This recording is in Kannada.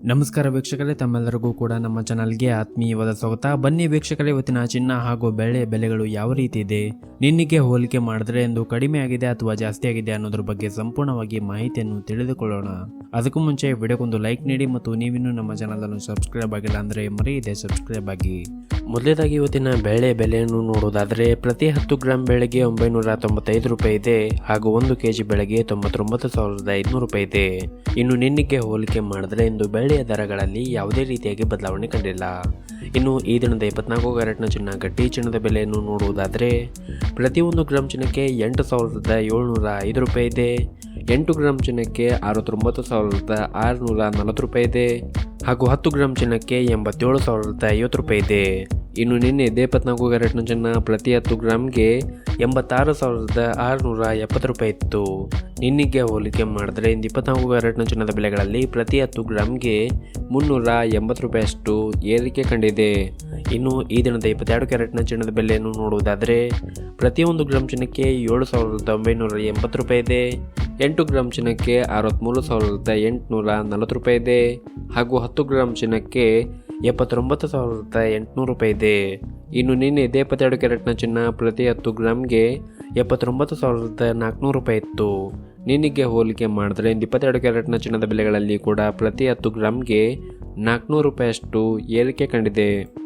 ನಮಸ್ಕಾರ ವೀಕ್ಷಕರೇ, ತಮ್ಮೆಲ್ಲರಿಗೂ ಕೂಡ ನಮ್ಮ ಚಾನಲ್ಗೆ ಆತ್ಮೀಯವಾದ ಸ್ವಾಗತ. ಬನ್ನಿ ವೀಕ್ಷಕರೇ, ಇವತ್ತಿನ ಚಿನ್ನ ಹಾಗೂ ಬೆಳ್ಳಿ ಬೆಲೆಗಳು ಯಾವ ರೀತಿ ಇದೆ, ನಿನ್ನೆಗೆ ಹೋಲಿಕೆ ಮಾಡಿದ್ರೆ ಎಂದು ಕಡಿಮೆ ಆಗಿದೆ ಅಥವಾ ಜಾಸ್ತಿ ಆಗಿದೆ ಅನ್ನೋದ್ರ ಬಗ್ಗೆ ಸಂಪೂರ್ಣವಾಗಿ ಮಾಹಿತಿಯನ್ನು ತಿಳಿದುಕೊಳ್ಳೋಣ. ಅದಕ್ಕೂ ಮುಂಚೆ ವಿಡಿಯೋಗೊಂದು ಲೈಕ್ ನೀಡಿ ಮತ್ತು ನೀವಿನ್ನೂ ನಮ್ಮ ಚಾನಲ್ ಅನ್ನು ಸಬ್ಸ್ಕ್ರೈಬ್ ಆಗಿಲ್ಲ ಅಂದರೆ ಮರೆಯದೆ ಸಬ್ಸ್ಕ್ರೈಬ್ ಆಗಿ. ಮೊದಲೇದಾಗಿ ಇವತ್ತಿನ ಬೆಳೆ ಬೆಲೆಯನ್ನು ನೋಡುವುದಾದರೆ ಪ್ರತಿ 10 ಗ್ರಾಂ ಬೆಳೆಗೆ 995 ರೂಪಾಯಿ ಇದೆ ಹಾಗೂ 1 ಕೆಜಿ ಬೆಳೆಗೆ 99,500 ರೂಪಾಯಿ ಇದೆ. ಇನ್ನು ನಿನ್ನೆಗೆ ಹೋಲಿಕೆ ಮಾಡಿದ್ರೆ ಇಂದು ಬೆಳ್ಳಿಯ ದರಗಳಲ್ಲಿ ಯಾವುದೇ ರೀತಿಯಾಗಿ ಬದಲಾವಣೆ ಕಂಡಿಲ್ಲ. ಇನ್ನು ಈ ದಿನದ 24 ಕ್ಯಾರೆಟ್ನ ಚಿನ್ನ ಗಟ್ಟಿ ಚಿನ್ನದ ಬೆಲೆಯನ್ನು ನೋಡುವುದಾದರೆ ಪ್ರತಿ 1 ಗ್ರಾಂ ಚಿನ್ನಕ್ಕೆ 8,705 ರೂಪಾಯಿ ಇದೆ. 8 ಗ್ರಾಂ ಚಿನ್ನಕ್ಕೆ 69,640 ರೂಪಾಯಿ ಇದೆ ಹಾಗೂ 10 ಗ್ರಾಂ ಚಿನ್ನಕ್ಕೆ 87,050 ರೂಪಾಯಿ ಇದೆ. ಇನ್ನು ನಿನ್ನೆ 24 ಕ್ಯಾರೆಟ್ನ ಚಿನ್ನ ಪ್ರತಿ 10 ಗ್ರಾಮ್ಗೆ 86,670 ರೂಪಾಯಿ ಇತ್ತು. ನಿನ್ನೆಗೆ ಹೋಲಿಕೆ ಮಾಡಿದ್ರೆ ಇಂದು 24 ಕ್ಯಾರೆಟ್ನ ಚಿನ್ನದ ಬೆಲೆಗಳಲ್ಲಿ ಪ್ರತಿ 10 ಗ್ರಾಮ್ಗೆ 380 ರೂಪಾಯಿಯಷ್ಟು ಏರಿಕೆ ಕಂಡಿದೆ. ಇನ್ನು ಈ ದಿನದ 22 ಕ್ಯಾರೆಟ್ನ ಚಿನ್ನದ ಬೆಲೆಯನ್ನು ನೋಡುವುದಾದರೆ ಪ್ರತಿ 1 ಗ್ರಾಂ ಚಿನ್ನಕ್ಕೆ 7,980 ರೂಪಾಯಿ ಇದೆ. 8 ಗ್ರಾಂ ಚಿನ್ನಕ್ಕೆ 63,840 ರೂಪಾಯಿ ಇದೆ ಹಾಗೂ 10 ಗ್ರಾಂ ಚಿನ್ನಕ್ಕೆ 79,800 ರೂಪಾಯಿ ಇದೆ. ಇನ್ನು ನಿನ್ನೆ 22 ಕ್ಯಾರೆಟ್ನ ಚಿನ್ನ ಪ್ರತಿ 10 ಗ್ರಾಮ್ಗೆ 79,400 ರೂಪಾಯಿ ಇತ್ತು. ನಿನ್ನೆಗೆ ಹೋಲಿಕೆ ಮಾಡಿದ್ರೆ 22 ಕ್ಯಾರೆಟ್ನ ಚಿನ್ನದ ಬೆಲೆಗಳಲ್ಲಿ ಕೂಡ ಪ್ರತಿ 10 ಗ್ರಾಮ್ಗೆ 400 ರೂಪಾಯಿಯಷ್ಟು ಏರಿಕೆ ಕಂಡಿದೆ.